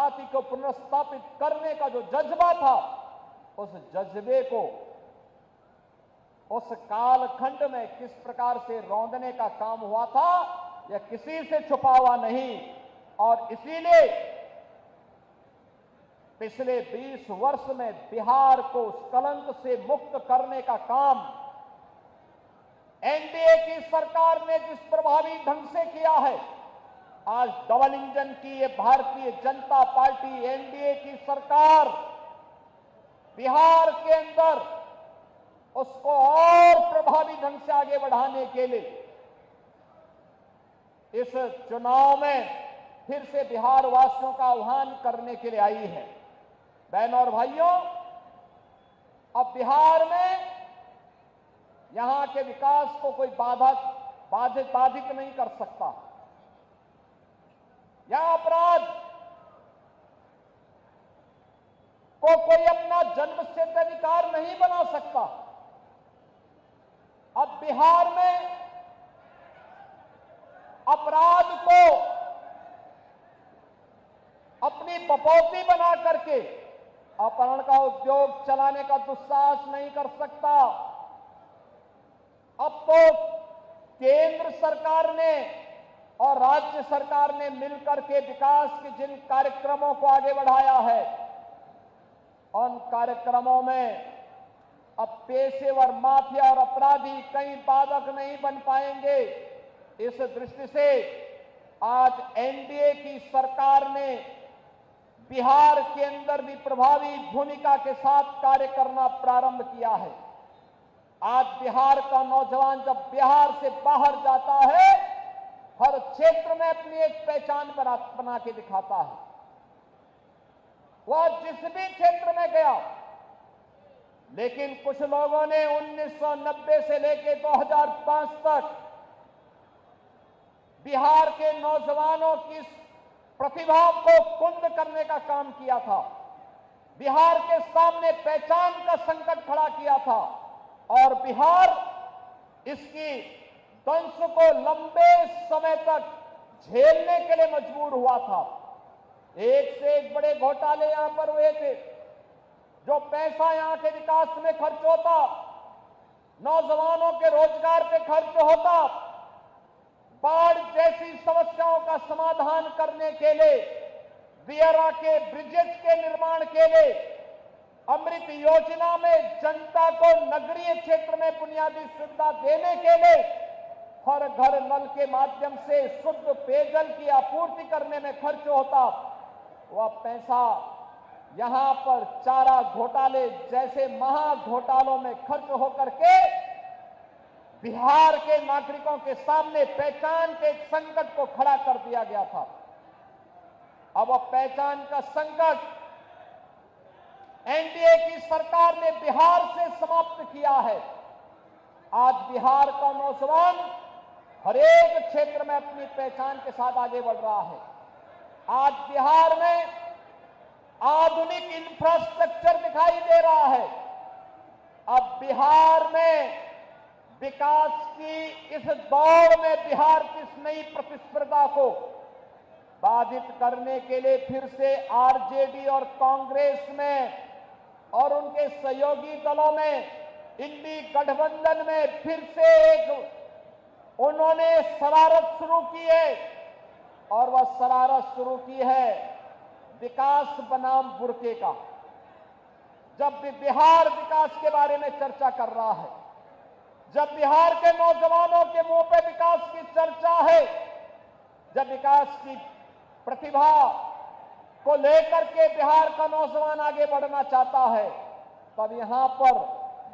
जनजाति को पुनर्स्थापित करने का जो जज्बा था, उस जज्बे को उस कालखंड में किस प्रकार से रौंदने का काम हुआ था, यह किसी से छुपा हुआ नहीं। और इसीलिए पिछले 20 वर्ष में बिहार को उस कलंक से मुक्त करने का काम एनडीए की सरकार ने जिस प्रभावी ढंग से किया है, आज डबल इंजन की ये भारतीय जनता पार्टी एनडीए की सरकार बिहार के अंदर उसको और प्रभावी ढंग से आगे बढ़ाने के लिए इस चुनाव में फिर से बिहार वासियों का आह्वान करने के लिए आई है। बहनों और भाइयों, अब बिहार में यहां के विकास को कोई बाधित नहीं कर सकता। यहां अपराध को कोई अपना जन्मसिद्ध अधिकार नहीं बना सकता। अब बिहार में अपराध को अपनी बपौती बना करके अपहरण का उद्योग चलाने का दुस्साहस नहीं कर सकता। अब तो केंद्र सरकार ने और राज्य सरकार ने मिलकर के विकास के जिन कार्यक्रमों को आगे बढ़ाया है, उन कार्यक्रमों में अब पेशेवर माफिया और अपराधी कहीं बाधक नहीं बन पाएंगे। इस दृष्टि से आज एनडीए की सरकार ने बिहार के अंदर भी प्रभावी भूमिका के साथ कार्य करना प्रारंभ किया है। आज बिहार का नौजवान जब बिहार से बाहर जाता है, हर क्षेत्र में अपनी एक पहचान बना के दिखाता है। वह जिस भी क्षेत्र में गया, लेकिन कुछ लोगों ने 1990 से लेकर 2005 तक बिहार के नौजवानों की प्रतिभा को कुंद करने का काम किया था। बिहार के सामने पहचान का संकट खड़ा किया था और बिहार इसकी दंश को लंबे समय तक झेलने के लिए मजबूर हुआ था। एक से एक बड़े घोटाले यहां पर हुए थे। जो पैसा यहां के विकास में खर्च होता, नौजवानों के रोजगार पे खर्च होता, बाढ़ जैसी समस्याओं का समाधान करने के लिए, बियरा के ब्रिजेज के निर्माण के लिए, अमृत योजना में जनता को नगरीय क्षेत्र में बुनियादी सुविधा देने के लिए, हर घर नल के माध्यम से शुद्ध पेयजल की आपूर्ति करने में खर्च होता, वह पैसा यहां पर चारा घोटाले जैसे महा घोटालों में खर्च होकर के बिहार के नागरिकों के सामने पहचान के संकट को खड़ा कर दिया गया था। अब वह पहचान का संकट एनडीए की सरकार ने बिहार से समाप्त किया है। आज बिहार का नौजवान हर एक क्षेत्र में अपनी पहचान के साथ आगे बढ़ रहा है। आज बिहार में आधुनिक इंफ्रास्ट्रक्चर दिखाई दे रहा है। अब बिहार में विकास की इस दौड़ में बिहार की इस नई प्रतिस्पर्धा को बाधित करने के लिए फिर से आरजेडी और कांग्रेस में और उनके सहयोगी दलों में, इंडी गठबंधन में फिर से एक उन्होंने शरारत शुरू की है और वह शरारत शुरू की है विकास बनाम बुरके का। जब भी बिहार विकास के बारे में चर्चा कर रहा है, जब बिहार के नौजवानों के मुंह पे विकास की चर्चा है, जब विकास की प्रतिभा को लेकर के बिहार का नौजवान आगे बढ़ना चाहता है, तब यहां पर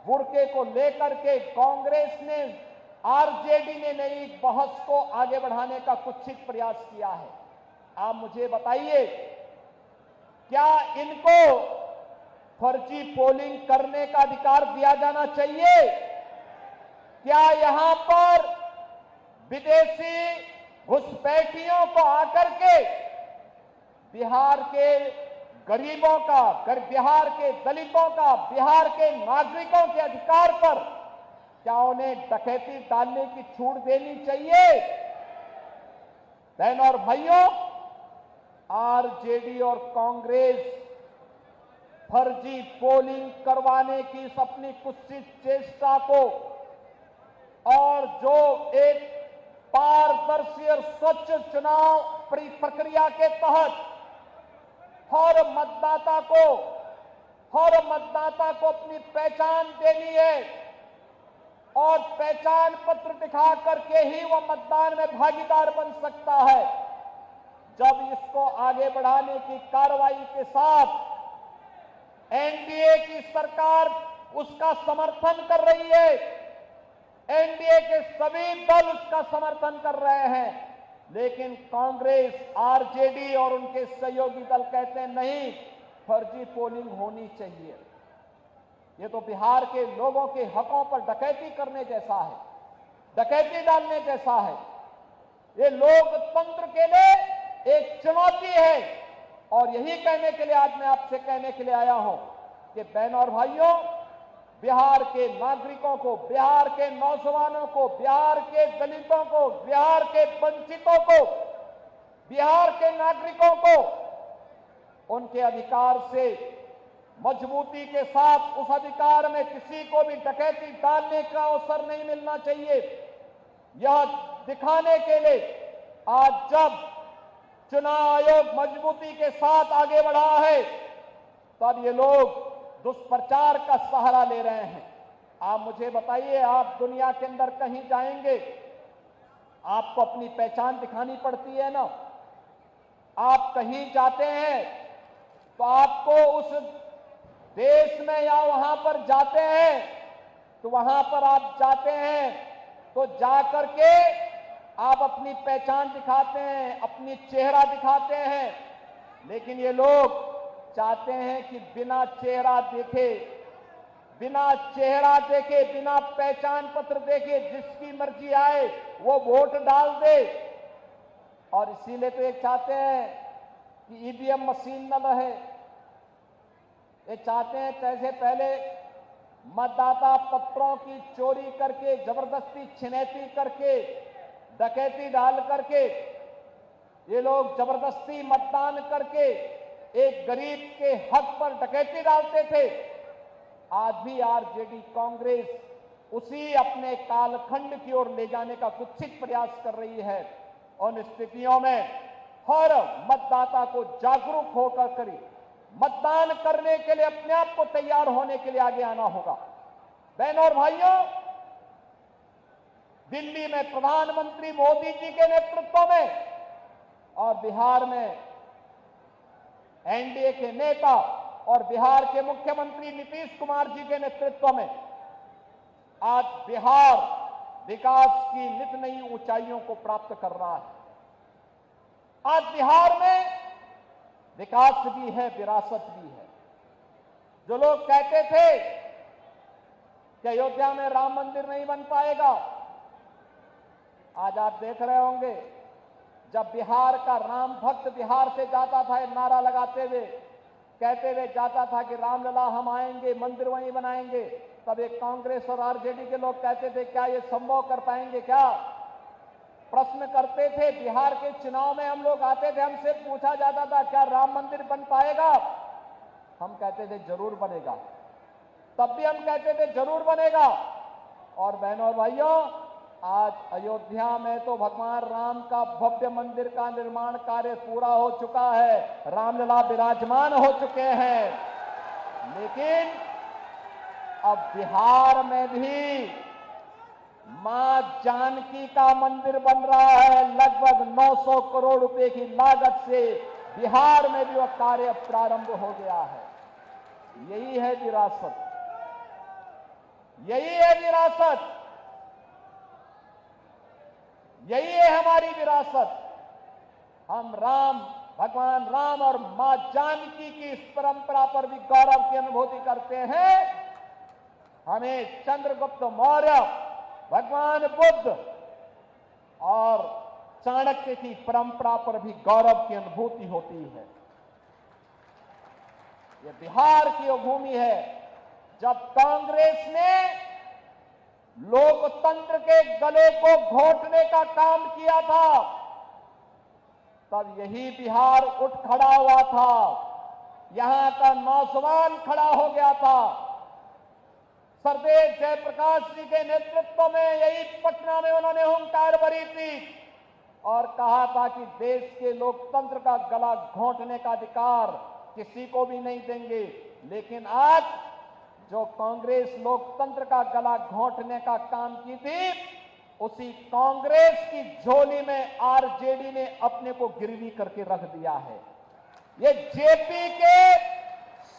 बुरके को लेकर के कांग्रेस ने, आरजेडी ने नई बहस को आगे बढ़ाने का कुत्सित प्रयास किया है। आप मुझे बताइए, क्या इनको फर्जी पोलिंग करने का अधिकार दिया जाना चाहिए? क्या यहां पर विदेशी घुसपैठियों को आकर के बिहार के गरीबों का, बिहार के दलितों का, बिहार के नागरिकों के अधिकार पर क्या उन्हें डकैती डालने की छूट देनी चाहिए? बहनों और भाइयों, आरजेडी और कांग्रेस फर्जी पोलिंग करवाने की इस अपनी कुत्सित चेष्टा को और जो एक पारदर्शी और स्वच्छ चुनाव प्रक्रिया के तहत हर मतदाता को अपनी पहचान देनी है और पहचान पत्र दिखा करके ही वह मतदान में भागीदार बन सकता है। जब इसको आगे बढ़ाने की कार्रवाई के साथ एनडीए की सरकार उसका समर्थन कर रही है, एनडीए के सभी दल उसका समर्थन कर रहे हैं, लेकिन कांग्रेस, आरजेडी और उनके सहयोगी दल कहते हैं नहीं, फर्जी पोलिंग होनी चाहिए। ये तो बिहार के लोगों के हकों पर डकैती करने जैसा है, डकैती डालने जैसा है। ये लोकतंत्र के लिए एक चुनौती है और यही कहने के लिए आज मैं आपसे कहने के लिए आया हूं कि बहनों और भाइयों, बिहार के नागरिकों को, बिहार के नौजवानों को, बिहार के दलितों को, बिहार के वंचितों को, बिहार के नागरिकों को उनके अधिकार से मजबूती के साथ, उस अधिकार में किसी को भी डकैती डालने का अवसर नहीं मिलना चाहिए। यह दिखाने के लिए आज जब चुनाव आयोग मजबूती के साथ आगे बढ़ा है, तब ये लोग दुष्प्रचार का सहारा ले रहे हैं। आप मुझे बताइए, आप दुनिया के अंदर कहीं जाएंगे, आपको अपनी पहचान दिखानी पड़ती है ना। आप कहीं जाते हैं तो आपको उस देश में या वहां पर जाते हैं तो वहां पर आप जाते हैं तो जाकर के आप अपनी पहचान दिखाते हैं, अपनी चेहरा दिखाते हैं। लेकिन ये लोग चाहते हैं कि बिना चेहरा देखे, बिना पहचान पत्र देखे जिसकी मर्जी आए वो वोट डाल दे। और इसीलिए तो ये चाहते हैं कि ईवीएम मशीन न रहे। ये चाहते हैं जैसे पहले मतदाता पत्रों की चोरी करके, जबरदस्ती छिनैती करके, डकैती डाल करके ये लोग जबरदस्ती मतदान करके एक गरीब के हक पर डकैती डालते थे। आज भी आरजेडी कांग्रेस उसी अपने कालखंड की ओर ले जाने का कुत्सित प्रयास कर रही है। उन स्थितियों में हर मतदाता को जागरूक होकर करी मतदान करने के लिए अपने आप को तैयार होने के लिए आगे आना होगा। बहनों और भाइयों, दिल्ली में प्रधानमंत्री मोदी जी के नेतृत्व में और बिहार में एनडीए के नेता और बिहार के मुख्यमंत्री नीतीश कुमार जी के नेतृत्व में आज बिहार विकास की नित नई ऊंचाइयों को प्राप्त कर रहा है। आज बिहार में विकास भी है, विरासत भी है। जो लोग कहते थे कि अयोध्या में राम मंदिर नहीं बन पाएगा, आज आप देख रहे होंगे जब बिहार का राम भक्त बिहार से जाता था नारा लगाते हुए, कहते हुए जाता था कि रामलला हम आएंगे, मंदिर वहीं बनाएंगे, तब एक कांग्रेस और आरजेडी के लोग कहते थे क्या ये संभव कर पाएंगे क्या? प्रश्न करते थे। बिहार के चुनाव में हम लोग आते थे, हमसे पूछा जाता था क्या राम मंदिर बन पाएगा? हम कहते थे जरूर बनेगा। तब भी हम कहते थे जरूर बनेगा। और बहनों और भाइयों, आज अयोध्या में तो भगवान राम का भव्य मंदिर का निर्माण कार्य पूरा हो चुका है, रामलला विराजमान हो चुके हैं। लेकिन अब बिहार में भी मां जानकी का मंदिर बन रहा है। लगभग 900 करोड़ रुपए की लागत से बिहार में भी वह कार्य प्रारंभ हो गया है। यही है विरासत, यही है विरासत, यही है हमारी विरासत। हम राम, भगवान राम और मां जानकी की इस परंपरा पर भी गौरव की अनुभूति करते हैं। हमें चंद्रगुप्त मौर्य, भगवान बुद्ध और चाणक्य की परंपरा पर भी गौरव की अनुभूति होती है। यह बिहार की वो भूमि है जब कांग्रेस ने लोकतंत्र के गले को घोटने का काम किया था, तब यही बिहार उठ खड़ा हुआ था, यहां का नौजवान खड़ा हो गया था। सरदेव जयप्रकाश जी के नेतृत्व में यही पटना में उन्होंने हुंकार भरी थी और कहा था कि देश के लोकतंत्र का गला घोंटने का अधिकार किसी को भी नहीं देंगे। लेकिन आज जो कांग्रेस लोकतंत्र का गला घोंटने का काम की थी, उसी कांग्रेस की झोली में आरजेडी ने अपने को गिरवी करके रख दिया है। ये जेपी के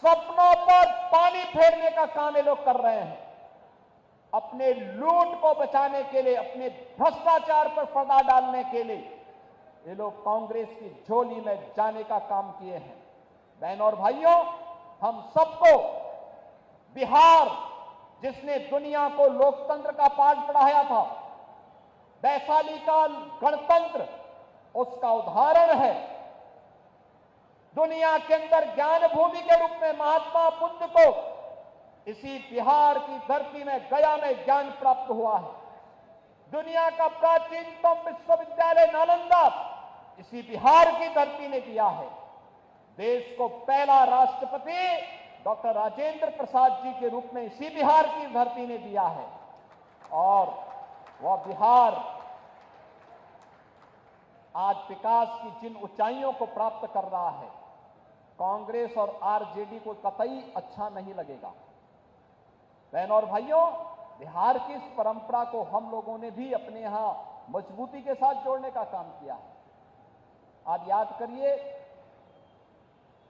सपनों पर पानी फेरने का काम ये लोग कर रहे हैं। अपने लूट को बचाने के लिए, अपने भ्रष्टाचार पर पर्दा डालने के लिए ये लोग कांग्रेस की झोली में जाने का काम किए हैं। बहनों और भाइयों, हम सबको बिहार, जिसने दुनिया को लोकतंत्र का पाठ पढ़ाया था, वैशाली का गणतंत्र उसका उदाहरण है। दुनिया के अंदर ज्ञान भूमि के रूप में महात्मा बुद्ध को इसी बिहार की धरती में, गया में ज्ञान प्राप्त हुआ है। दुनिया का प्राचीनतम विश्वविद्यालय नालंदा इसी बिहार की धरती ने दिया है। देश को पहला राष्ट्रपति डॉक्टर राजेंद्र प्रसाद जी के रूप में इसी बिहार की धरती ने दिया है। और वह बिहार आज विकास की जिन ऊंचाइयों को प्राप्त कर रहा है, कांग्रेस और आरजेडी को कतई अच्छा नहीं लगेगा। बहनों और भाइयों, बिहार की इस परंपरा को हम लोगों ने भी अपने यहां मजबूती के साथ जोड़ने का काम किया है। आप याद करिए,